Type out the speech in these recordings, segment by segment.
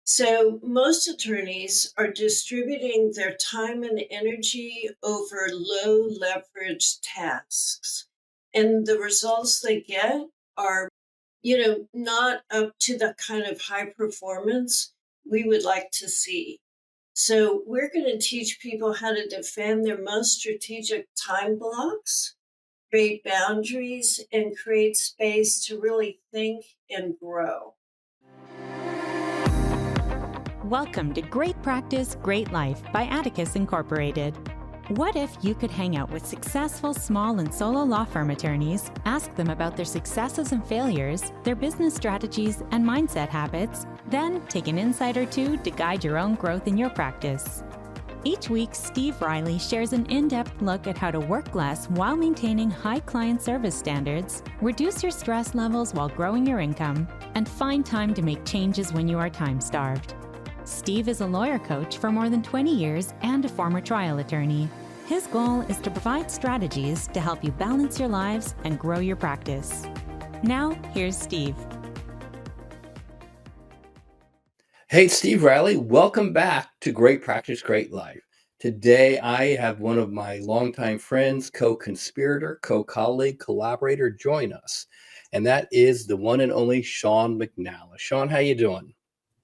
So, most attorneys are distributing their time and energy over low leverage tasks. And the results they get are, not up to the kind of high performance we would like to see. So, we're going to teach people how to defend their most strategic time blocks, create boundaries, and create space to really think and grow. Welcome to Great Practice, Great Life by Atticus Incorporated. What if you could hang out with successful small and solo law firm attorneys, ask them about their successes and failures, their business strategies and mindset habits, then take an insight or two to guide your own growth in your practice? Each week, Steve Riley shares an in-depth look at how to work less while maintaining high client service standards, reduce your stress levels while growing your income, and find time to make changes when you are time-starved. Steve is a lawyer coach for more than 20 years and a former trial attorney. His goal is to provide strategies to help you balance your lives and grow your practice. Now, here's Steve. Hey, Steve Riley, welcome back to Great Practice, Great Life. Today, I have one of my longtime friends, co-conspirator, co-colleague, collaborator join us, and that is the one and only Shawn McNalis. Shawn, how you doing?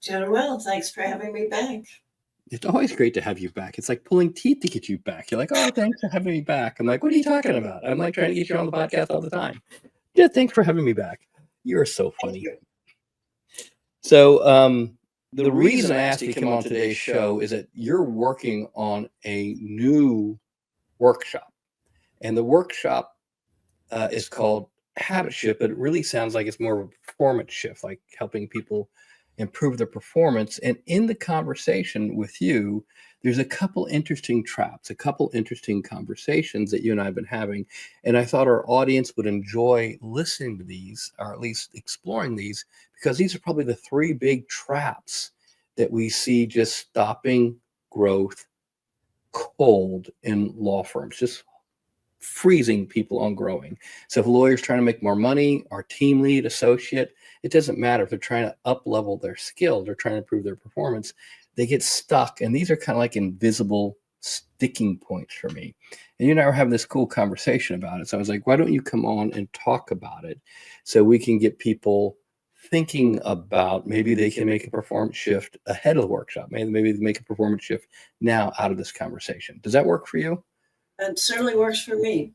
Doing well. Thanks for having me back. It's always great to have you back. It's like pulling teeth to get you back. You're like, oh, thanks for having me back. I'm like, what are you talking about? I'm like trying to get you on the podcast all the time. Yeah, thanks for having me back. You're so funny. So, the reason I asked you to come on today's show is that you're working on a new workshop, and the workshop is called Habit Shift, but it really sounds like it's more of a performance shift, like helping people improve their performance. And in the conversation with you, there's a couple interesting traps, a couple interesting conversations that you and I have been having. And I thought our audience would enjoy listening to these, or at least exploring these, because these are probably the three big traps that we see just stopping growth cold in law firms, just freezing people on growing. So if a lawyer's trying to make more money, our team lead, associate, it doesn't matter if they're trying to up level their skills or trying to improve their performance, they get stuck. And these are kind of like invisible sticking points for me. And you and I were having this cool conversation about it. So I was like, why don't you come on and talk about it so we can get people thinking about maybe they can make a performance shift ahead of the workshop. Maybe they make a performance shift now out of this conversation. Does that work for you? It certainly works for me.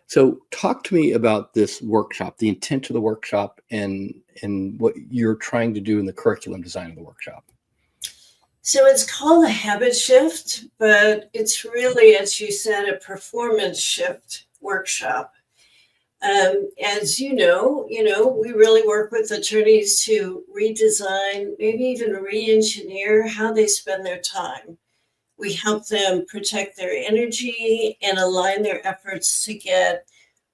So talk to me about this workshop, the intent of the workshop, and what you're trying to do in the curriculum design of the workshop. So it's called a habit shift, but it's really, as you said, a performance shift workshop. As you know, we really work with attorneys to redesign, maybe even re-engineer how they spend their time. We help them protect their energy and align their efforts to get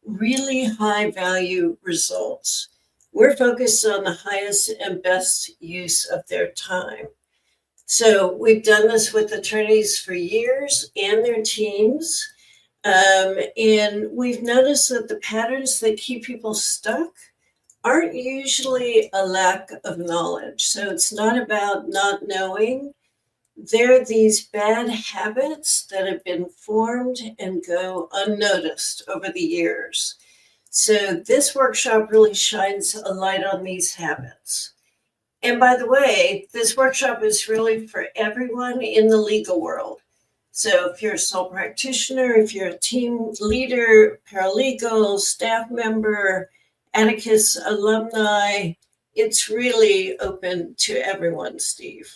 really high value results. We're focused on the highest and best use of their time. So we've done this with attorneys for years and their teams. And we've noticed that the patterns that keep people stuck aren't usually a lack of knowledge. So it's not about not knowing. There are these bad habits that have been formed and go unnoticed over the years. So this workshop really shines a light on these habits. And by the way, this workshop is really for everyone in the legal world. So if you're a sole practitioner, if you're a team leader, paralegal, staff member, Atticus alumni, it's really open to everyone, Steve.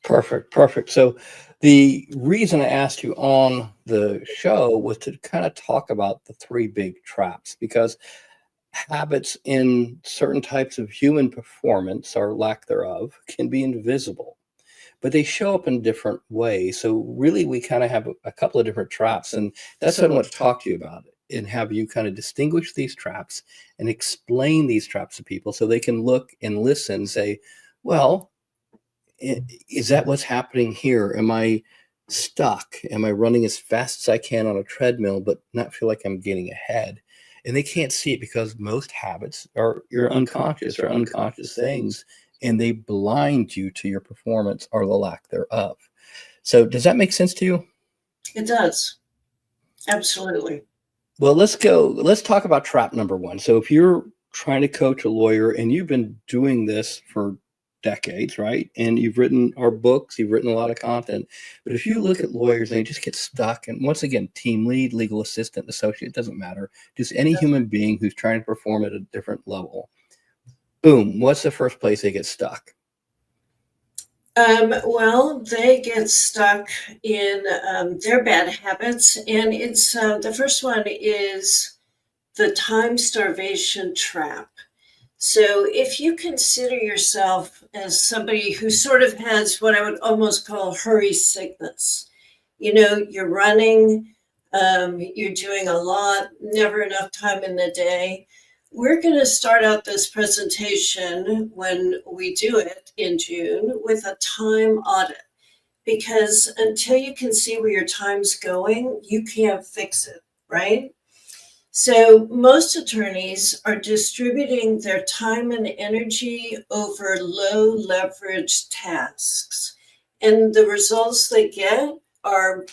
Perfect. So the reason I asked you on the show was to kind of talk about the three big traps, because habits in certain types of human performance or lack thereof can be invisible, but they show up in different ways. So really, we kind of have a couple of different traps, and that's what I want to talk to you about and have you kind of distinguish these traps and explain these traps to people so they can look and listen and say, well, is that what's happening here? Am I stuck? Am I running as fast as I can on a treadmill, but not feel like I'm getting ahead? And they can't see it because most habits are your unconscious things and they blind you to your performance or the lack thereof. So does that make sense to you? It does. Absolutely. Well, let's talk about trap number one. So if you're trying to coach a lawyer and you've been doing this for decades, right? And you've written our books, you've written a lot of content. But if you look at lawyers, they just get stuck. And once again, team lead, legal assistant, associate, doesn't matter. Just any human being who's trying to perform at a different level. Boom. What's the first place they get stuck? Well, they get stuck in their bad habits. And it's the first one is the time starvation trap. So if you consider yourself as somebody who sort of has what I would almost call hurry sickness, you're running, you're doing a lot, never enough time in the day. We're going to start out this presentation when we do it in June with a time audit, because until you can see where your time's going, you can't fix it, right? So most attorneys are distributing their time and energy over low leverage tasks. And the results they get are,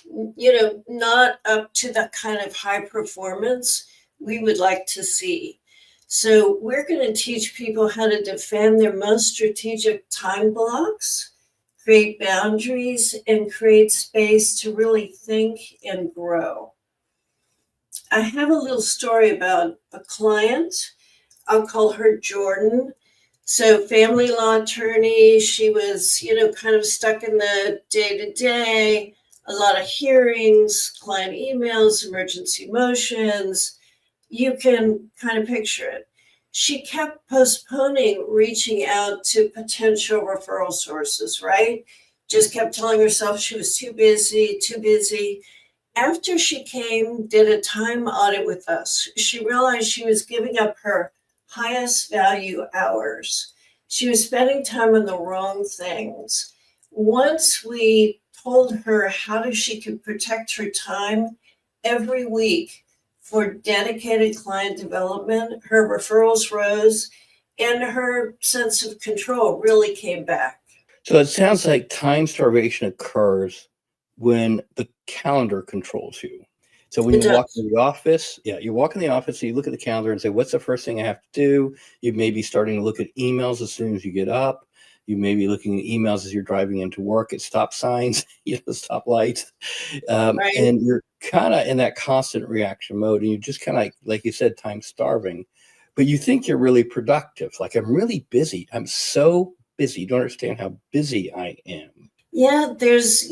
not up to the kind of high performance we would like to see. So we're going to teach people how to defend their most strategic time blocks, create boundaries, and create space to really think and grow. I have a little story about a client. I'll call her Jordan. So, family law attorney, she was, kind of stuck in the day to day, a lot of hearings, client emails, emergency motions. You can kind of picture it. She kept postponing reaching out to potential referral sources, right? Just kept telling herself she was too busy, too busy. After she did a time audit with us, she realized she was giving up her highest value hours. She was spending time on the wrong things. Once we told her how she could protect her time every week for dedicated client development, her referrals rose and her sense of control really came back. So it sounds like time starvation occurs when the calendar controls you. So when It you walk does. in the office, you walk in the office, you look at the calendar and say, what's the first thing I have to do? You may be starting to look at emails as soon as you get up. You may be looking at emails as you're driving into work at stop signs, stop lights. Right. And you're kind of in that constant reaction mode. And you're just kind of like you said, time starving. But you think you're really productive. Like, I'm really busy. I'm so busy. You don't understand how busy I am. Yeah, there's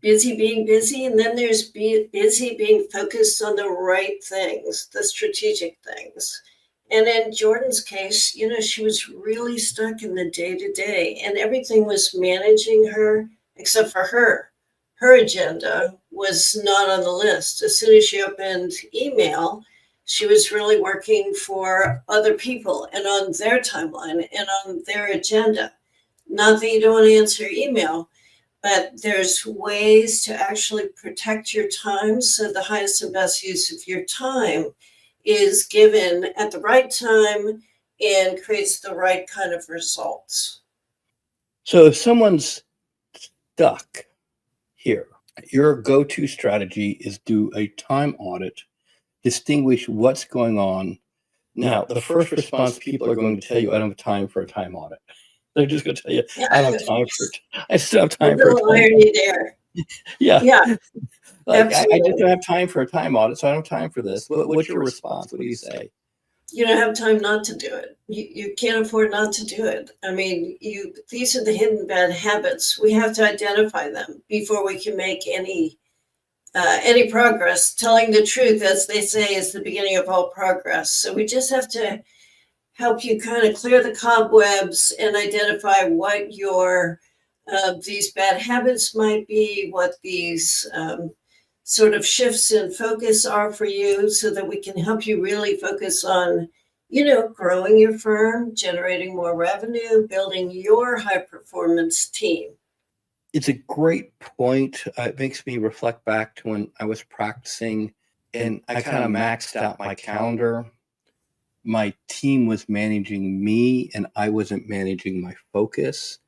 busy being busy, and then there's busy being focused on the right things, the strategic things. And in Jordan's case, she was really stuck in the day to day, and everything was managing her except for her. Her agenda was not on the list. As soon as she opened email, she was really working for other people and on their timeline and on their agenda. Not that you don't want to answer email, but there's ways to actually protect your time. So the highest and best use of your time is given at the right time and creates the right kind of results. So if someone's stuck here, your go-to strategy is do a time audit, distinguish what's going on. Now, the first response people are going to tell you, I don't have time for a time audit. They're just going to tell you, I don't have time for it. I just don't have time for a time irony audit. there. Yeah. Like, I just Absolutely. don't have time for a time audit, so I don't have time for this. What's your response? What do you say? You don't have time not to do it. You can't afford not to do it. I mean, these are the hidden bad habits. We have to identify them before we can make any progress. Telling the truth, as they say, is the beginning of all progress. So we just have to help you kind of clear the cobwebs and identify what your these bad habits might be, what these sort of shifts in focus are for you, so that we can help you really focus on, growing your firm, generating more revenue, building your high performance team. It's a great point. It makes me reflect back to when I was practicing and I kind of maxed out my calendar. my team was managing me and I wasn't managing my focus.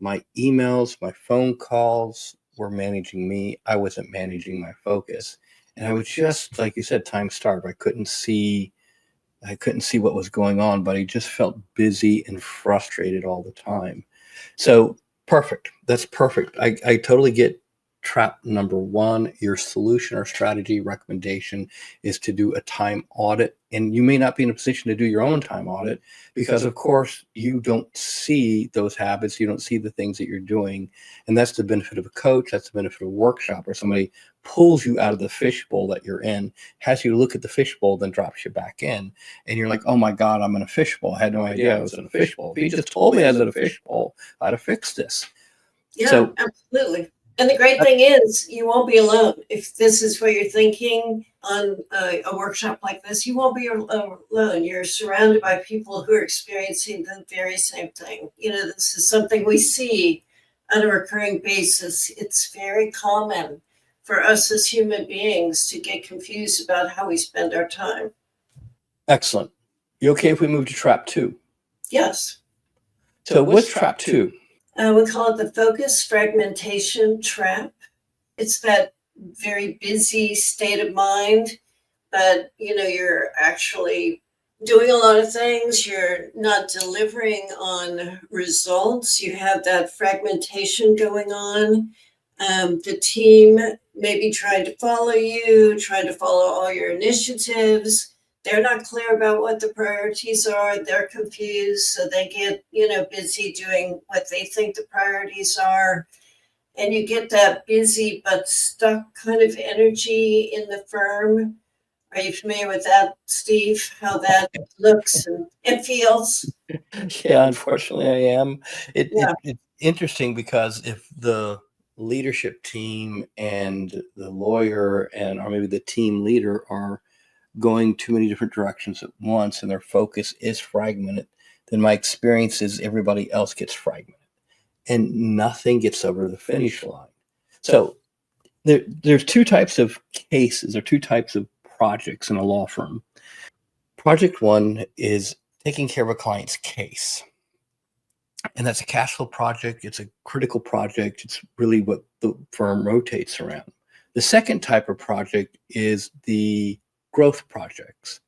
My emails, my phone calls were managing me. I wasn't managing my focus. And I was just, like you said, time starved. I couldn't see what was going on, but I just felt busy and frustrated all the time. So perfect. That's perfect. I totally get trap number one. Your solution or strategy recommendation is to do a time audit. And you may not be in a position to do your own time audit because, of course, you don't see those habits. You don't see the things that you're doing. And that's the benefit of a coach. That's the benefit of a workshop, where somebody pulls you out of the fishbowl that you're in, has you look at the fishbowl, then drops you back in. And you're like, oh my God, I'm in a fishbowl. I had no idea I was in a fishbowl. If you just told me I was in a fishbowl, I'd have fixed this. Yeah, So, absolutely. And the great thing is, you won't be alone. If this is what you're thinking on a workshop like this, you won't be alone. You're surrounded by people who are experiencing the very same thing. This is something we see on a recurring basis. It's very common for us as human beings to get confused about how we spend our time. excellent. You okay if we move to trap two? Yes. So what's trap two? We call it the focus fragmentation trap. It's that very busy state of mind, but you're actually doing a lot of things. You're not delivering on results. You have that fragmentation going on. The team may be trying to follow you, trying to follow all your initiatives. They're not clear about what the priorities are. They're confused, so they get busy doing what they think the priorities are. And you get that busy but stuck kind of energy in the firm. Are you familiar with that, Steve? How that looks and feels? Yeah, unfortunately, I am. Yeah. It's interesting because if the leadership team and the lawyer or maybe the team leader are going too many different directions at once and their focus is fragmented, then my experience is everybody else gets fragmented and nothing gets over the finish line. So there's two types of cases or two types of projects in a law firm. Project one is taking care of a client's case. And that's a cash flow project. It's a critical project. It's really what the firm rotates around. The second type of project is the growth projects.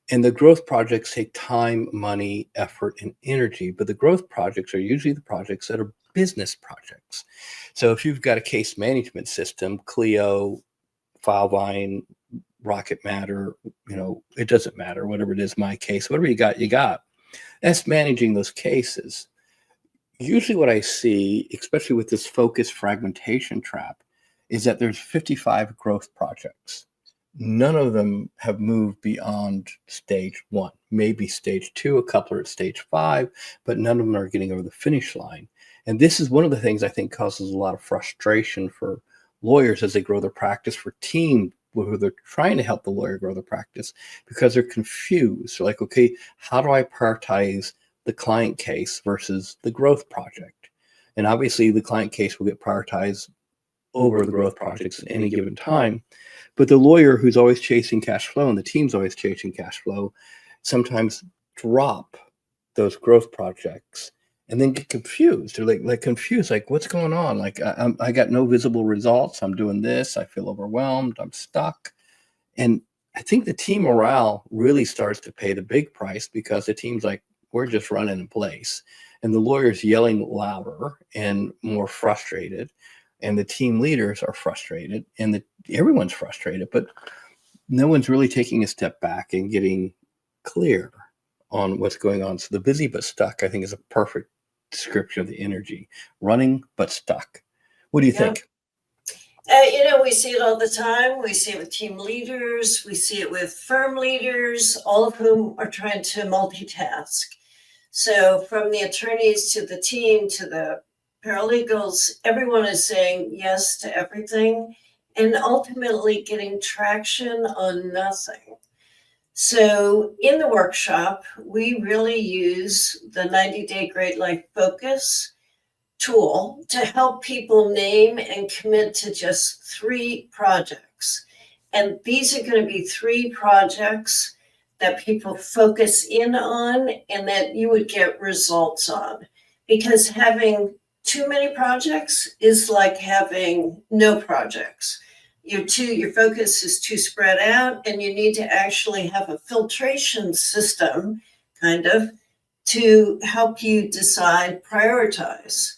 And the growth projects take time, money, effort, and energy. But the growth projects are usually the projects that are business projects. So if you've got a case management system, Clio, Filevine, Rocket Matter, it doesn't matter, whatever it is, my case, whatever you got. That's managing those cases. Usually what I see, especially with this focus fragmentation trap, is that there's 55 growth projects. None of them have moved beyond stage one, maybe stage two, a couple are at stage 5, but none of them are getting over the finish line. And this is one of the things I think causes a lot of frustration for lawyers as they grow their practice, for team who they're trying to help the lawyer grow their practice, because they're confused. They're like, okay, how do I prioritize the client case versus the growth project? And obviously the client case will get prioritized over the growth projects at any given time. But the lawyer who's always chasing cash flow and the team's always chasing cash flow sometimes drop those growth projects and then get confused. They're like confused, like what's going on? Like I got no visible results. I'm doing this. I feel overwhelmed. I'm stuck. And I think the team morale really starts to pay the big price because the team's like, we're just running in place. And the lawyer's yelling louder and more frustrated. And the team leaders are frustrated and everyone's frustrated, but no one's really taking a step back and getting clear on what's going on. So the busy but stuck, I think, is a perfect description of the energy. Running but stuck. What do you think? We see it all the time. We see it with team leaders. We see it with firm leaders, all of whom are trying to multitask. So from the attorneys to the team to the paralegals, everyone is saying yes to everything and ultimately getting traction on nothing. So in the workshop, we really use the 90-day Great Life Focus tool to help people name and commit to just 3 projects. And these are going to be 3 projects that people focus in on and that you would get results on. Because having too many projects is like having no projects. Your focus is too spread out, and you need to actually have a filtration system, kind of, to help you decide, prioritize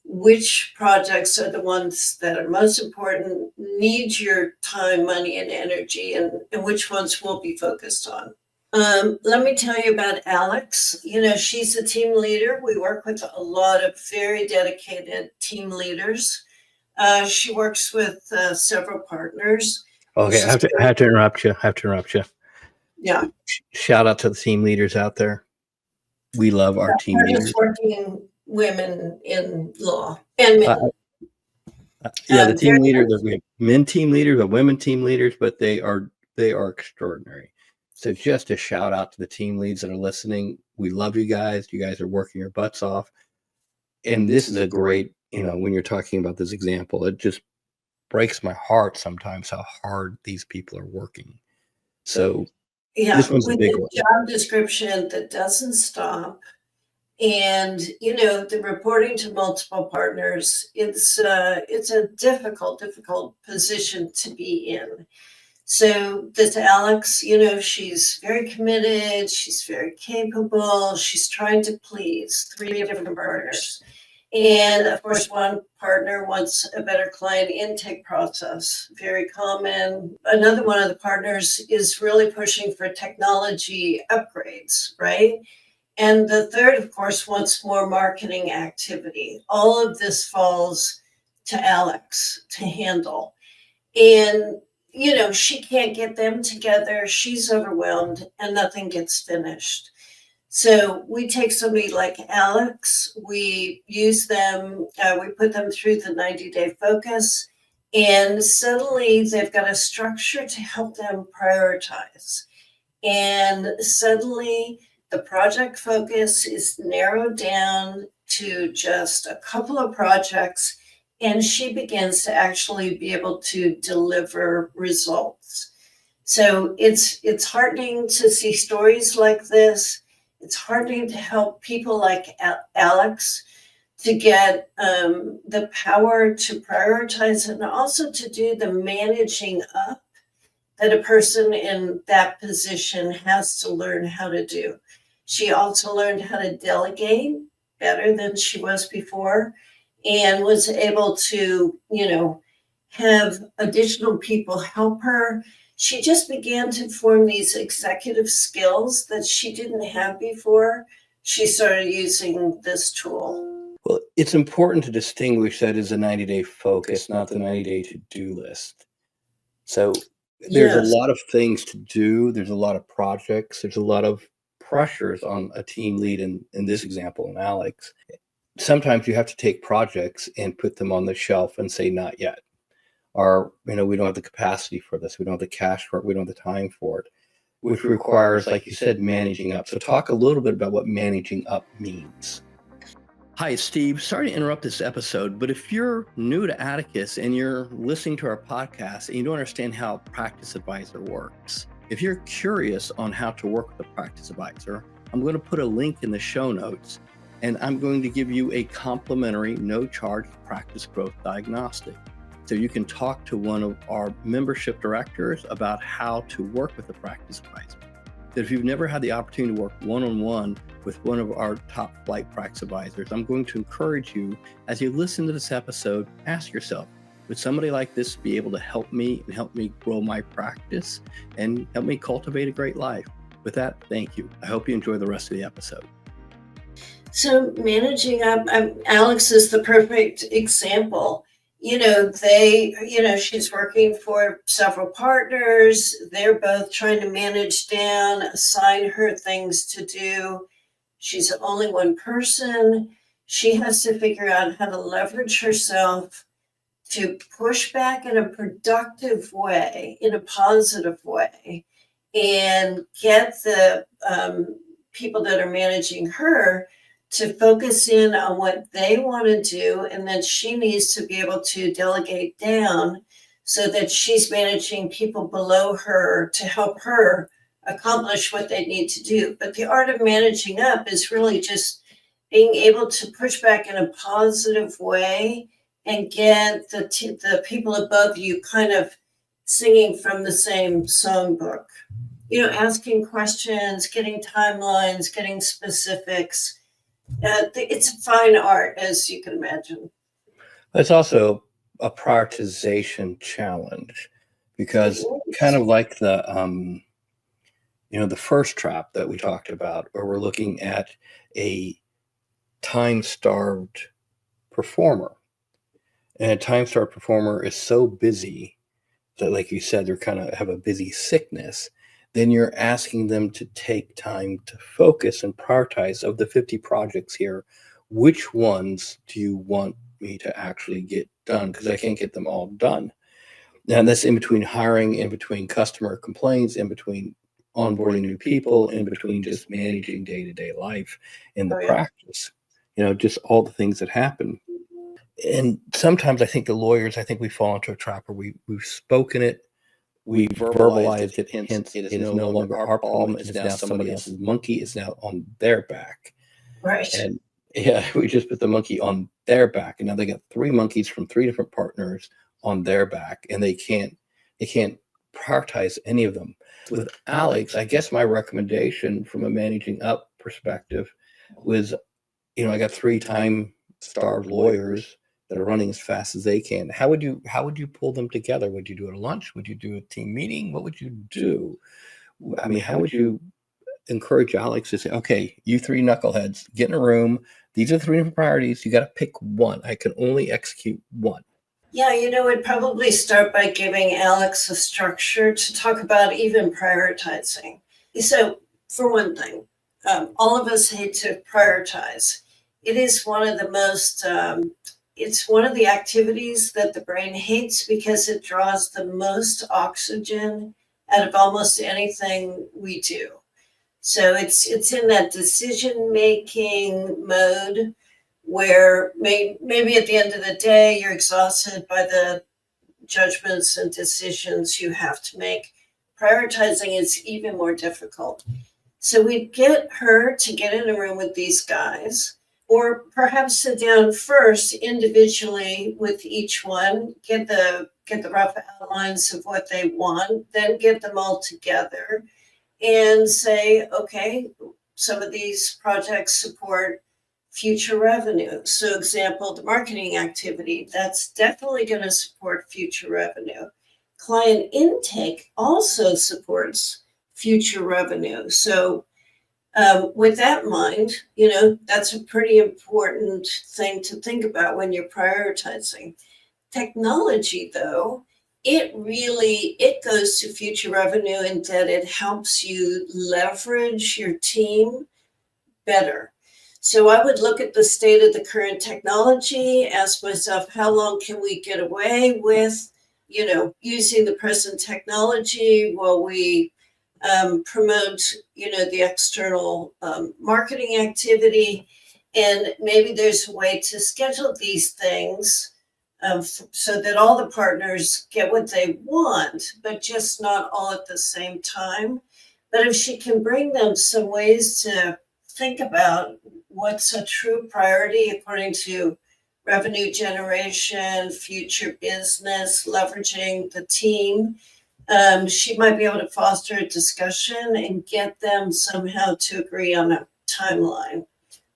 which projects are the ones that are most important, need your time, money, and energy, and which ones we'll be focused on. Let me tell you about Alex. She's a team leader. We work with a lot of very dedicated team leaders. She works with several partners. Okay, I have to interrupt you. Yeah. Shout out to the team leaders out there. We love our team leaders. Working women in law and men. The team leaders, we have men team leaders, and women team leaders, but they are extraordinary. So just a shout out to the team leads that are listening. We love you guys. You guys are working your butts off. And this is a great, when you're talking about this example, it just breaks my heart sometimes how hard these people are working. So this one's a big one. Job description that doesn't stop. And, the reporting to multiple partners, it's a difficult position to be in. So this Alex, she's very committed, she's very capable, she's trying to please 3 different partners. And of course, one partner wants a better client intake process, very common. Another one of the partners is really pushing for technology upgrades, right? And the third, of course, wants more marketing activity. All of this falls to Alex to handle. And, she can't get them together. She's overwhelmed and nothing gets finished. So we take somebody like Alex, we use them, we put them through the 90-day focus, and suddenly they've got a structure to help them prioritize. And suddenly the project focus is narrowed down to just a couple of projects, and she begins to actually be able to deliver results. So it's heartening to see stories like this. It's heartening to help people like Alex to get the power to prioritize and also to do the managing up that a person in that position has to learn how to do. She also learned how to delegate better than she was before and was able to, have additional people help her. She just began to form these executive skills that she didn't have before. She started using this tool. Well, it's important to distinguish that as a 90-day focus, not the 90-day to-do list. So there's a lot of things to do. There's a lot of projects. There's a lot of pressures on a team lead in this example, and Alex. Sometimes you have to take projects and put them on the shelf and say, not yet. Or, we don't have the capacity for this. We don't have the cash for it. We don't have the time for it, which requires, like you said, managing up. So talk a little bit about what managing up means. Hi, it's Steve. Sorry to interrupt this episode, but if you're new to Atticus and you're listening to our podcast and you don't understand how Practice Advisor works, if you're curious on how to work with a Practice Advisor, I'm going to put a link in the show notes, and I'm going to give you a complimentary, no-charge practice growth diagnostic. So you can talk to one of our membership directors about how to work with a Practice Advisor. If you've never had the opportunity to work one-on-one with one of our top flight practice advisors, I'm going to encourage you, as you listen to this episode, ask yourself, would somebody like this be able to help me and help me grow my practice and help me cultivate a great life? With that, thank you. I hope you enjoy the rest of the episode. So managing up, Alex is the perfect example. She's working for several partners. They're both trying to manage down, assign her things to do. She's only one person. She has to figure out how to leverage herself to push back in a productive way, in a positive way, and get the people that are managing her to focus in on what they want to do. And then she needs to be able to delegate down so that she's managing people below her to help her accomplish what they need to do. But the art of managing up is really just being able to push back in a positive way and get the people above you kind of singing from the same songbook. Asking questions, getting timelines, getting specifics. It's a fine art, as you can imagine. It's also a prioritization challenge because kind of like the first trap that we talked about, where we're looking at a time-starved performer. And a time-starved performer is so busy that, like you said, they're kind of have a busy sickness. Then you're asking them to take time to focus and prioritize. Of the 50 projects here, which ones do you want me to actually get done? Because I can't get them all done. And that's in between hiring, in between customer complaints, in between onboarding new people, in between just managing day-to-day life in the practice. Just all the things that happen. And sometimes I think we fall into a trap where we've spoken it, we verbalized it, hence it is no longer our problem. It's now somebody else's monkey. It's now on their back. Right. And we just put the monkey on their back. And now they got 3 monkeys from 3 different partners on their back, and they can't prioritize any of them. With Alex, I guess my recommendation from a managing up perspective was, I got 3 time-starved lawyers that are running as fast as they can. How would you pull them together? Would you do it at lunch? Would you do a team meeting? What would you do? I mean, how would you encourage Alex to say, okay, you 3 knuckleheads, get in a room. These are 3 different priorities. You got to pick one. I can only execute one. Yeah, I'd probably start by giving Alex a structure to talk about even prioritizing. So, for one thing, all of us hate to prioritize. It is one of the most, it's one of the activities that the brain hates because it draws the most oxygen out of almost anything we do. So it's in that decision-making mode where maybe at the end of the day, you're exhausted by the judgments and decisions you have to make. Prioritizing is even more difficult. So we'd get her to get in a room with these guys, or perhaps sit down first individually with each one, get the rough outlines of what they want, then get them all together and say, okay, some of these projects support future revenue. So example, the marketing activity, that's definitely going to support future revenue. Client intake also supports future revenue. So with that in mind, that's a pretty important thing to think about when you're prioritizing. Technology, though, it goes to future revenue in that it helps you leverage your team better. So I would look at the state of the current technology, ask myself, how long can we get away with, using the present technology while we promote, the external marketing activity. And maybe there's a way to schedule these things so that all the partners get what they want, but just not all at the same time. But if she can bring them some ways to think about what's a true priority according to revenue generation, future business, leveraging the team, she might be able to foster a discussion and get them somehow to agree on a timeline.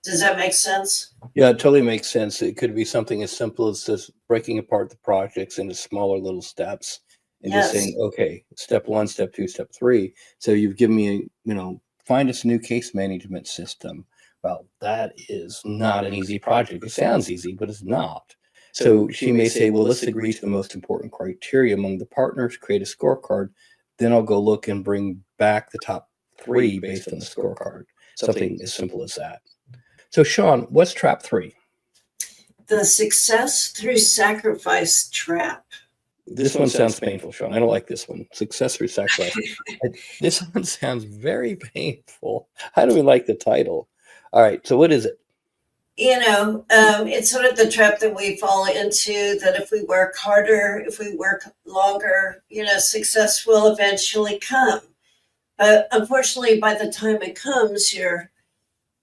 Does that make sense? Yeah, it totally makes sense. It could be something as simple as just breaking apart the projects into smaller little steps and just saying, okay, step 1, step 2, step 3. So you've given me, find us a new case management system. Well, that is not an easy project. It sounds easy, but it's not. So she may say, well, let's agree to the most important criteria among the partners, create a scorecard. Then I'll go look and bring back the top 3 based on the scorecard. Something as simple as that. So Shawn, what's trap 3? The success through sacrifice trap. This one sounds painful, Shawn. I don't like this one. Success through sacrifice. This one sounds very painful. I don't even like the title. All right, so what is it? It's sort of the trap that we fall into, that if we work harder, if we work longer, success will eventually come. But unfortunately, by the time it comes, you're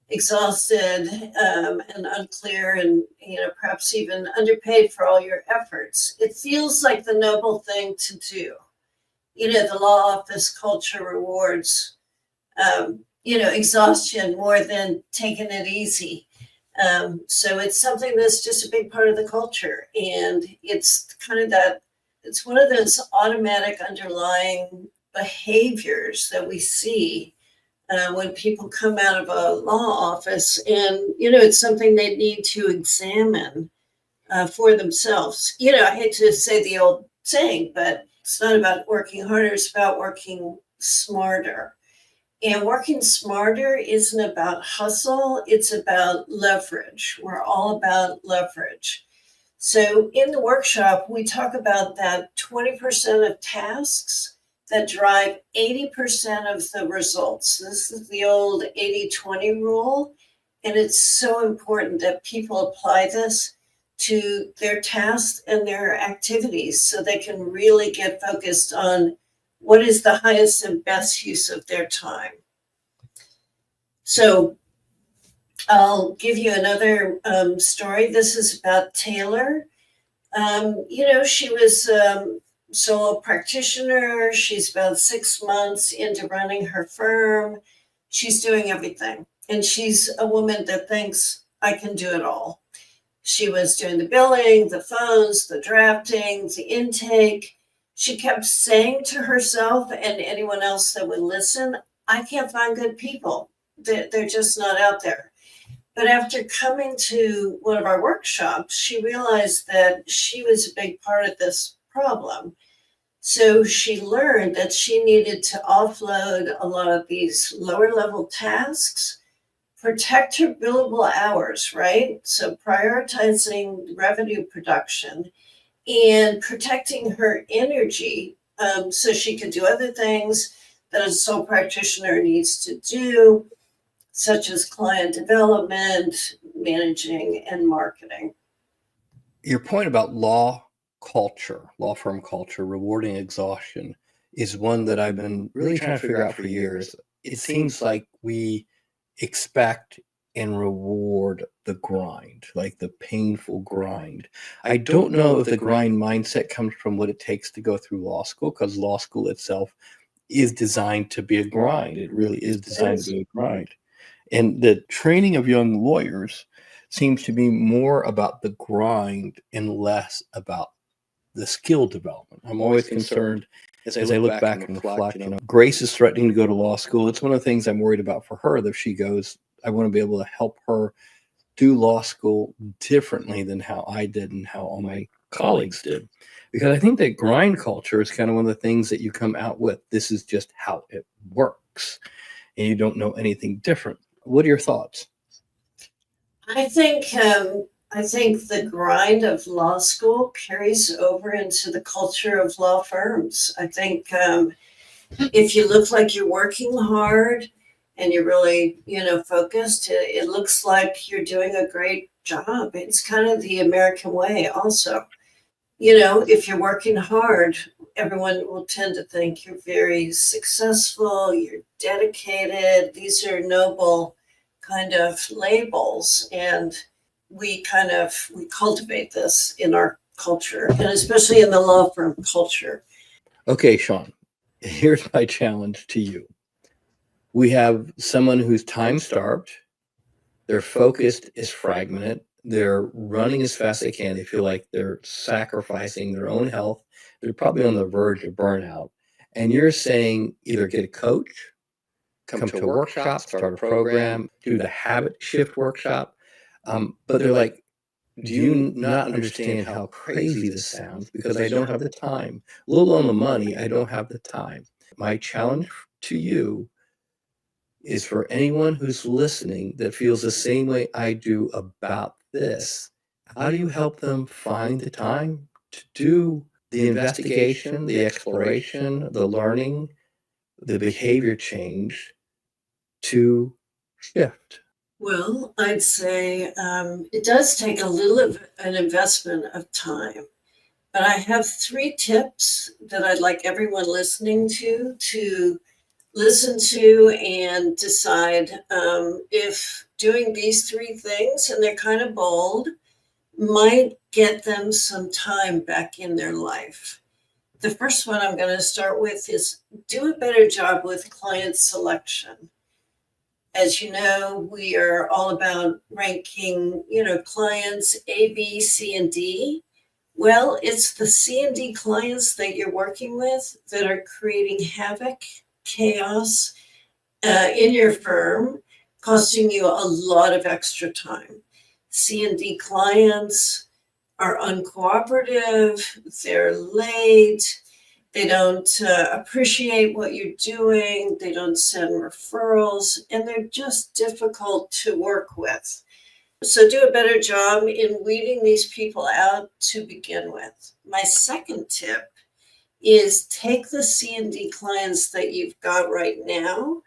exhausted and unclear and, perhaps even underpaid for all your efforts. It feels like the noble thing to do. The law office culture rewards, exhaustion more than taking it easy. So it's something that's just a big part of the culture. And it's it's one of those automatic underlying behaviors that we see when people come out of a law office. And, it's something they need to examine for themselves. I hate to say the old saying, but it's not about working harder, it's about working smarter. And working smarter isn't about hustle, it's about leverage. We're all about leverage. So in the workshop, we talk about that 20% of tasks that drive 80% of the results. This is the old 80-20 rule. And it's so important that people apply this to their tasks and their activities so they can really get focused on what is the highest and best use of their time. So I'll give you another story. This is about Taylor. She was solo practitioner. She's about 6 months into running her firm. She's doing everything. And she's a woman that thinks, I can do it all. She was doing the billing, the phones, the drafting, the intake. She kept saying to herself and anyone else that would listen, I can't find good people. They're just not out there. But after coming to one of our workshops, she realized that she was a big part of this problem. So she learned that she needed to offload a lot of these lower level tasks, protect her billable hours, right? So prioritizing revenue production and protecting her energy so she could do other things that a sole practitioner needs to do, such as client development, managing, and marketing. Your point about law firm culture, rewarding exhaustion, is one that I've been really trying to figure out for years. It seems like we expect and reward the grind, like the painful grind. I don't know if the grind mindset comes from what it takes to go through law school, because law school itself is designed to be a grind. It really is designed to be a grind. And the training of young lawyers seems to be more about the grind and less about the skill development. I'm always concerned as I look back and reflect, Grace is threatening to go to law school. It's one of the things I'm worried about for her, that if she goes, I want to be able to help her do law school differently than how I did and how all my colleagues did. Because I think that grind culture is kind of one of the things that you come out with. This is just how it works, and you don't know anything different. What are your thoughts? I think the grind of law school carries over into the culture of law firms. I think if you look like you're working hard and you're really, focused, it looks like you're doing a great job. It's kind of the American way also. If you're working hard, everyone will tend to think you're very successful, you're dedicated. These are noble kind of labels, and we cultivate this in our culture, and especially in the law firm culture. Okay, Shawn, here's my challenge to you. We have someone who's time starved, their focus is fragmented, they're running as fast as they can, they feel like they're sacrificing their own health, they're probably on the verge of burnout, and you're saying either get a coach, come to a workshop, start a program, do the habit shift workshop. But they're like, do you not understand how crazy this sounds? Because I don't have the time. Let alone the money, I don't have the time. My challenge to you is for anyone who's listening that feels the same way I do about this. How do you help them find the time to do the investigation, the exploration, the learning, the behavior change to shift? Well, I'd say it does take a little of an investment of time, but I have 3 tips that I'd like everyone listening to listen to and decide if doing these three things, and they're kind of bold, might get them some time back in their life. The first one I'm going to start with is do a better job with client selection. As you know, we are all about ranking, clients A, B, C, and D. Well, it's the C and D clients that you're working with that are creating havoc, chaos in your firm, costing you a lot of extra time. C and D clients are uncooperative, they're late, they don't appreciate what you're doing, they don't send referrals, and they're just difficult to work with. So do a better job in weeding these people out to begin with. My second tip is take the C and D clients that you've got right now,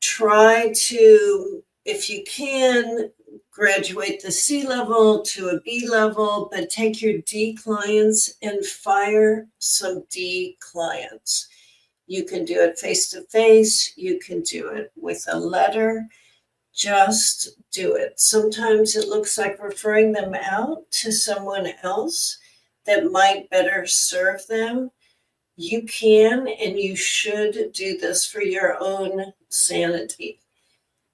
try to, if you can, graduate the C level to a B level, but take your D clients and fire some D clients. You can do it face to face, you can do it with a letter. Just do it. Sometimes it looks like referring them out to someone else that might better serve them. You can and you should do this for your own sanity.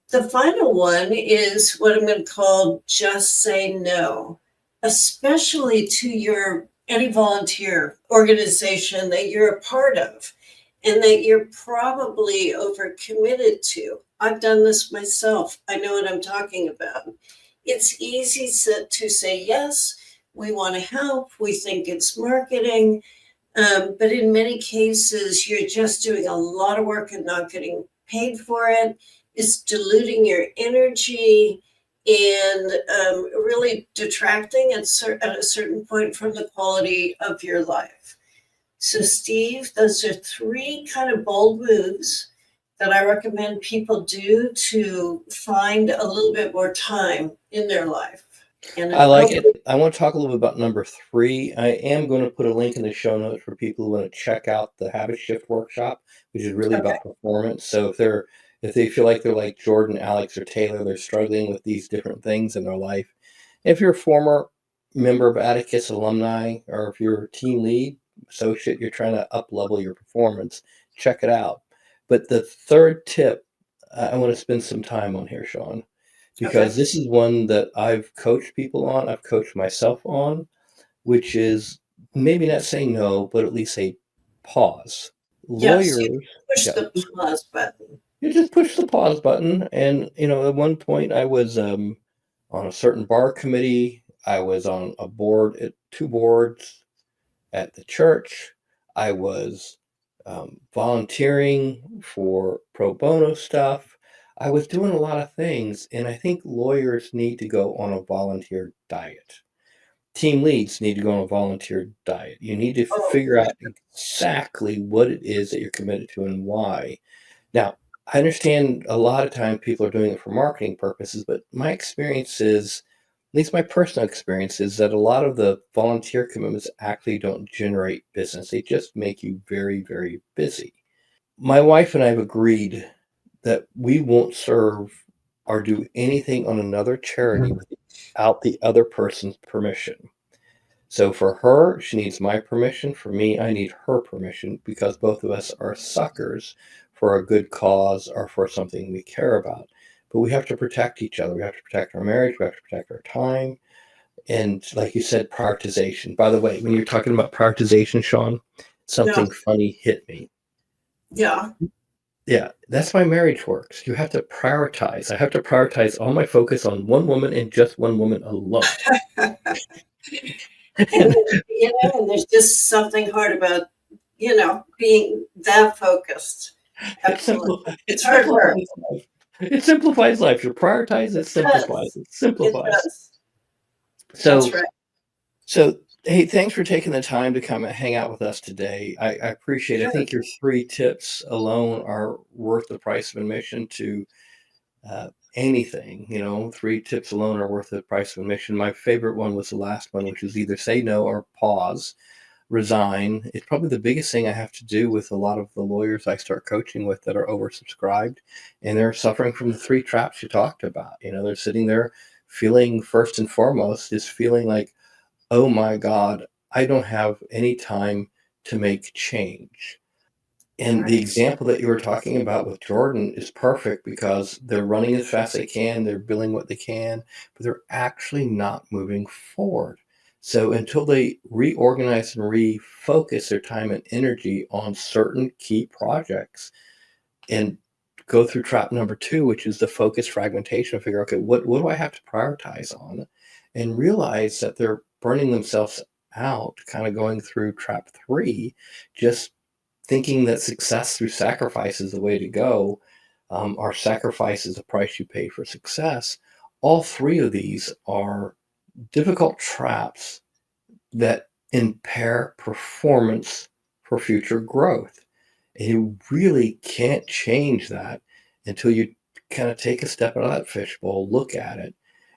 The final one is what I'm going to call just say no, especially to any volunteer organization that you're a part of and that you're probably overcommitted to. I've done this myself. I know what I'm talking about. It's easy to say yes, we want to help, we think it's marketing, but in many cases, you're just doing a lot of work and not getting paid for it. It's diluting your energy and really detracting at a certain point from the quality of your life. So, Steve, those are three kind of bold moves that I recommend people do to find a little bit more time in their life. And I like it. I want to talk a little bit about number 3. I am going to put a link in the show notes for people who want to check out the Habit Shift workshop, which is really Okay. about performance. So if they feel like they're like Jordan, Alex, or Taylor, they're struggling with these different things in their life. If you're a former member of Atticus alumni, or if you're a team lead, associate, you're trying to up level your performance, check it out. But the third tip, I want to spend some time on here, Shawn, because Okay. this is one that I've coached people on, I've coached myself on, which is maybe not saying no, but at least say pause. Yes, you Lawyers, push yeah, the pause button. you just push the pause button. And, at one point I was on a certain bar committee. I was on a board at 2 boards at the church. I was volunteering for pro bono stuff. I was doing a lot of things, and I think lawyers need to go on a volunteer diet. Team leads need to go on a volunteer diet. You need to Oh, figure out exactly what it is that you're committed to and why. Now, I understand a lot of time people are doing it for marketing purposes, but my experience is, at least my personal experience, is that a lot of the volunteer commitments actually don't generate business. They just make you very, very busy. My wife and I have agreed that we won't serve or do anything on another charity without the other person's permission. So for her, she needs my permission. For me, I need her permission, because both of us are suckers for a good cause or for something we care about. But we have to protect each other. We have to protect our marriage. We have to protect our time. And like you said, prioritization. By the way, when you're talking about prioritization, Shawn, yeah, something funny hit me. yeah. Yeah, that's why marriage works. You have to prioritize. I have to prioritize all my focus on one woman and just one woman alone. And, and there's just something hard about, being that focused. It Absolutely. it It's hard work. simplifies life. It simplifies life. You prioritize, it It simplifies. does. It It simplifies. does. That's So, right. so hey, thanks for taking the time to come and hang out with us today. I appreciate it. I Sure. think your 3 tips alone are worth the price of admission to anything. 3 tips alone are worth the price of admission. My favorite one was the last one, which was either say no or pause. resign. It's probably the biggest thing I have to do with a lot of the lawyers I start coaching with that are oversubscribed, and they're suffering from the three traps you talked about. They're sitting there feeling, first and foremost, is feeling like, oh my God, I don't have any time to make change. And the Right. example that you were talking about with Jordan is perfect because they're running as fast as they can, they're billing what they can, but they're actually not moving forward. So until they reorganize and refocus their time and energy on certain key projects and go through trap number 2, which is the focus fragmentation, figure, okay, what do I have to prioritize on? And realize that they're burning themselves out, kind of going through trap 3, just thinking that success through sacrifice is the way to go, or sacrifice is the price you pay for success. All 3 of these are difficult traps that impair performance for future growth. And you really can't change that until you kind of take a step out of that fishbowl, look at it,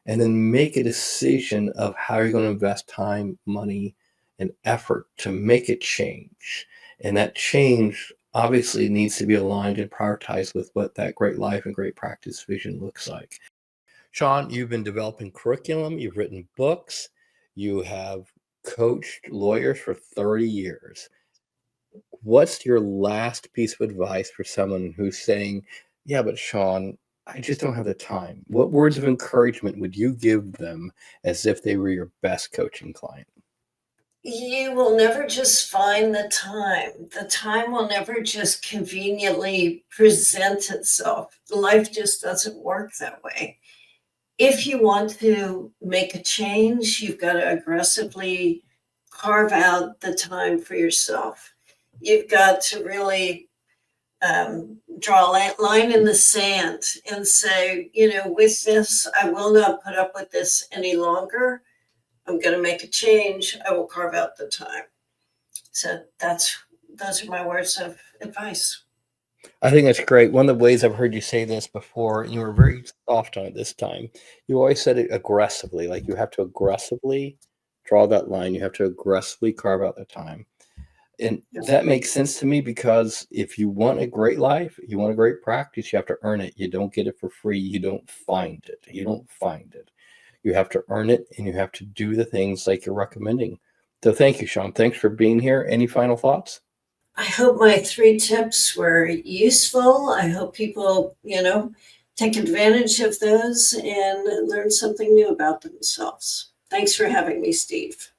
and then make a decision of how you're going to invest time, money, and effort to make it change. And that change obviously needs to be aligned and prioritized with what that great life and great practice vision looks like. Shawn, you've been developing curriculum, you've written books, you have coached lawyers for 30 years. What's your last piece of advice for someone who's saying, yeah, but Shawn, I just don't have the time? What words of encouragement would you give them as if they were your best coaching client? You will never just find the time. The time will never just conveniently present itself. Life just doesn't work that way. If you want to make a change, you've got to aggressively carve out the time for yourself. You've got to really draw a line in the sand and say, with this, I will not put up with this any longer. I'm going to make a change. I will carve out the time. So those are my words of advice. I think that's great. One of the ways I've heard you say this before, and you were very soft on it this time, you always said it aggressively, like you have to aggressively draw that line. You have to aggressively carve out the time. And that makes sense to me because if you want a great life, you want a great practice, you have to earn it. You don't get it for free. You don't find it. You don't find it. You have to earn it, and you have to do the things like you're recommending. So thank you, Shawn. Thanks for being here. Any final thoughts? I hope my 3 tips were useful. I hope people, take advantage of those and learn something new about themselves. Thanks for having me, Steve.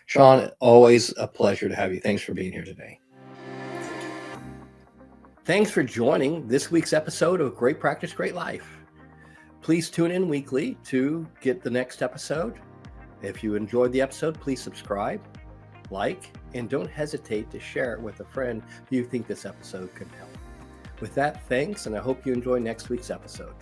Shawn, always a pleasure to have you. Thanks for being here today. Thanks for joining this week's episode of Great Practice, Great Life. Please tune in weekly to get the next episode. If you enjoyed the episode, please subscribe, like, and don't hesitate to share it with a friend who you think this episode could help. With that, thanks, and I hope you enjoy next week's episode.